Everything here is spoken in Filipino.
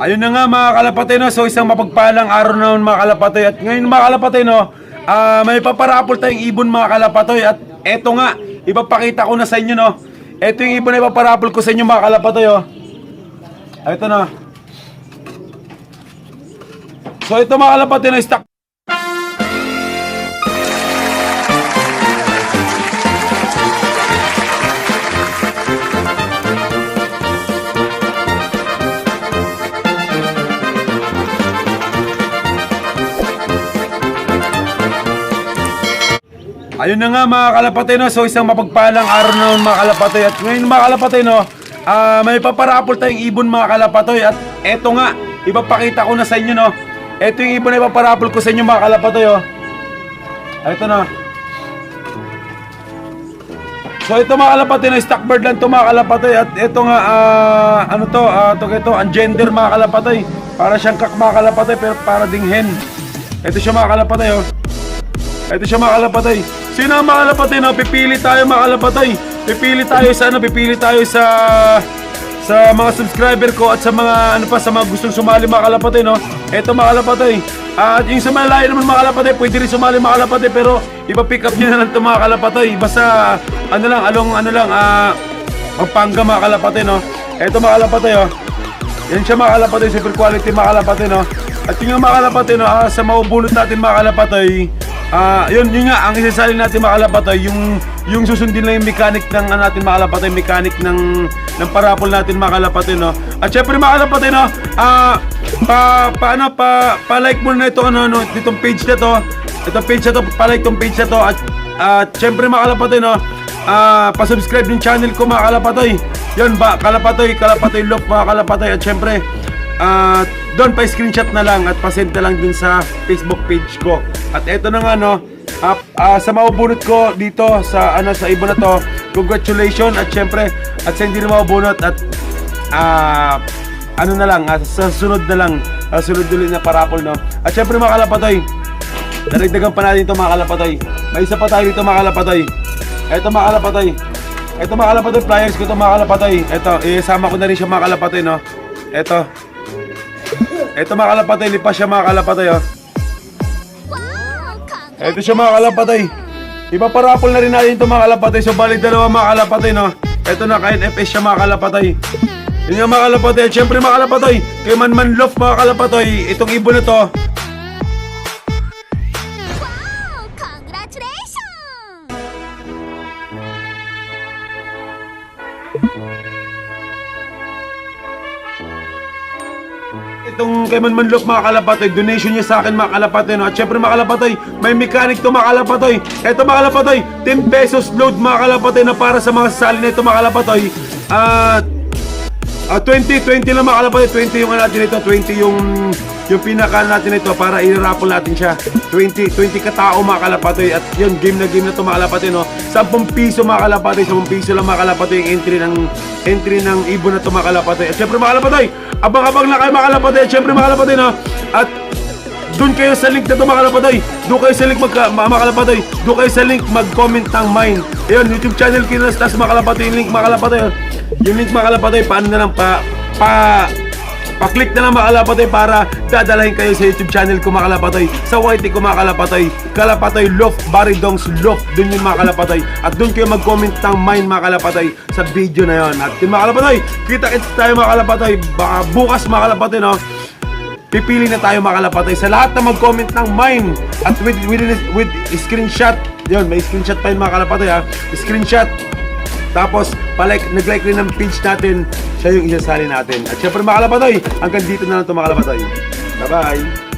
Ayun na nga mga kalapatay, no? So isang mapagpalang araw naman mga kalapatay. At ngayon mga kalapatay, no? May paparapol tayong ibon mga kalapatay. At eto nga, ipapakita ko na sa inyo, no? Eto yung ibon na ipaparapol ko sa inyo mga kalapatay, oh. Eto na. So ito mga kalapatay, no? Stock. Ayun na nga mga kalapatay, no? So isang mapagpalang araw naman mga kalapatay. At ngayon mga kalapatay, no? May paparapol tayong ibon mga kalapatay. At eto nga, ipapakita ko na sa inyo, no? Eto yung ibon na ipaparapol ko sa inyo mga kalapatay, oh. Eto na. So ito mga kalapatay, no? Stock bird lang ito mga kalapatay. At eto nga, ano to? Ito, ang gender mga kalapatay. Para siyang kak mga kalapatay, pero para ding hen. Eto siya mga kalapatay, oh. Ito siya mga kalapatay. Sino ang mga kalapatay, no? Pipili tayo mga kalapatay. Pipili tayo sa ano? Pipili tayo sa mga subscriber ko at sa mga ano pa, sa mga gustong sumali mga kalapatay, no? Ito mga kalapatay. At yung sa malayo naman mga kalapatay, pwede rin sumali mga kalapatay, pero ipa-pick up niyo na lang ito mga kalapatay. Basta ano lang, Pampanga mga kalapatay, no? Ito mga kalapatay, oh. Yan siya mga kalapatay, super quality mga kalapatay, no? At yung mga kalapatay, no, sa maubulot natin mga kalapatay, yun nga, ang isasalin natin mga kalapatay, yung susundin lang yung mechanic ng natin mga kalapatay, mechanic ng parapol natin mga kalapatay, no? At syempre mga kalapatay, no, pa-like mo na ito, itong page na to, pa-like tong page na to, at syempre mga kalapatay, no, pa-subscribe ng channel ko mga kalapatay. Yun ba, kalapatay love mga kalapatay. At syempre, doon pa-screenshot na lang at pa-send na lang dun sa Facebook page ko. At eto na nga, no, sa maubunot ko dito sa ibon na to, congratulations. At syempre, at sa hindi na maubunot, at ano na lang, sa sunod na lang, sunod ulit na parapol, no. At syempre mga kalapatay, daragdagan pa natin ito mga kalapatay. May isa pa tayo dito mga kalapatay. Eto mga kalapatay, flyers ko ito mga kalapatay. Eto, isama ko na rin siya mga kalapatay, no. Eto mga kalapatay, lipas siya mga kalapatay, oh. Eto siya mga kalapatay. Ipaparapol na rin natin ito mga kalapatay. So balik dalawa mga kalapatay, no. Eto na, KNFS siya mga kalapatay. Yun nga mga kalapatay. At syempre mga kalapatay, kay Man Love mga kalapatay, itong ibon na to, itong kay Man Love mga kalapatay, donation niya sa akin mga kalapatay, no? At syempre mga kalapatay, may mechanic to mga kalapatay. Eto mga kalapatay, 10 pesos load mga kalapatay, na para sa mga sasali na ito mga kalapatay. 20 lang mga kalapatay, 20 yung natin ito, 20 yung pinaka natin ito para i-raffle natin siya. 20 katao mga kalapatay. At yun, game na to mga kalapatay, no? 10 piso mga kalapatay, 10 piso lang mga kalapatay yung entry ng ibon na to mga kalapatay. At syempre mga kalapatay, abang-abang na kayo mga kalapatay. At syempre mga kalapatay, no? At doon kayo sa link na to mga kalapatay. Doon kayo sa link mga kalapatay. Doon kayo sa link mag-comment ng mine. Ayun, YouTube channel Kinastas mga kalapatay. Yung link mga kalapatay. Yung link mga kalapatay, paano na lang pa-click na lang mga kalapatay para dadalahin kayo sa YouTube channel ko mga kalapatay, sa YT ko mga kalapatay, Kalapatay Love, Barry Dongs Love. Doon yung mga kalapatay. At doon kayo mag-comment ng mine mga kalapatay sa video na yon. At yung mga kalapatay, kita-kits tayo mga kalapatay. Baka bukas mga kalapatay, no, pipili na tayo mga kalapatay sa lahat na mag-comment ng mine. At with screenshot. Yun, may screenshot pa yun mga kalapatay, ha. Screenshot. Tapos, nag-like rin ng page natin, siya yung isasali natin. At syempre mga kalapatay, hanggang dito na lang ito mga kalapatay. Bye-bye!